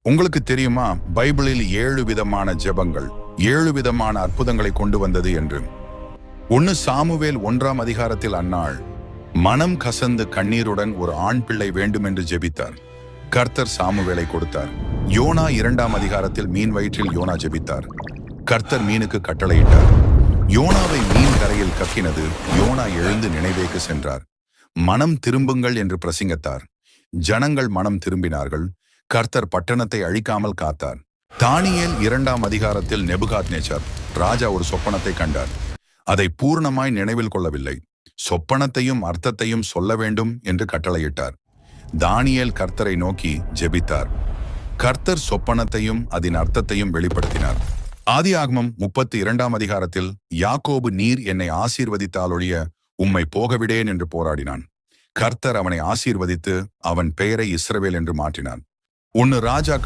உங்களுக்கு தெரியுமா, பைபிளில் 7 விதமான ஜெபங்கள் 7 விதமான அற்புதங்களை கொண்டு வந்தது என்று. 1 சாமுவேல் 1ஆம் அதிகாரத்தில் அன்னாள் மனம் கசந்து கண்ணீருடன் ஒரு ஆண் பிள்ளை வேண்டும் என்று ஜெபித்தார். கர்த்தர் சாமுவேலை கொடுத்தார். யோனா 2ஆம் அதிகாரத்தில் மீன் வயிற்றில் யோனா ஜெபித்தார். கர்த்தர் மீனுக்கு கட்டளையிட்டார். யோனாவை மீன் கரையில் கக்கினது. யோனா எழுந்து நினைவேக்கு சென்றார். மனம் திரும்புங்கள் என்று பிரசங்கித்தார். ஜனங்கள் மனம் திரும்பினார்கள். கர்த்தர் பட்டணத்தை அழிக்காமல் காத்தார். தானியேல் 2ஆம் அதிகாரத்தில் நெபுகாத்நேச்சர் ராஜா ஒரு சொப்பனத்தை கண்டார். அதை பூர்ணமாய் நினைவில் கொள்ளவில்லை. சொப்பனத்தையும் அர்த்தத்தையும் சொல்ல வேண்டும் என்று கட்டளையிட்டார். தானியேல் கர்த்தரை நோக்கி ஜெபித்தார். கர்த்தர் சொப்பனத்தையும் அதன் அர்த்தத்தையும் வெளிப்படுத்தினார். ஆதியாகமம் 32ஆம் அதிகாரத்தில் யாக்கோபு, நீர் என்னை ஆசீர்வதித்தாலொழிய உம்மை போகவிடேன் என்று போராடினான். கர்த்தர் அவனை ஆசீர்வதித்து அவன் பெயரை இஸ்ரவேல் என்று மாற்றினான். 1 ராஜாக்கள்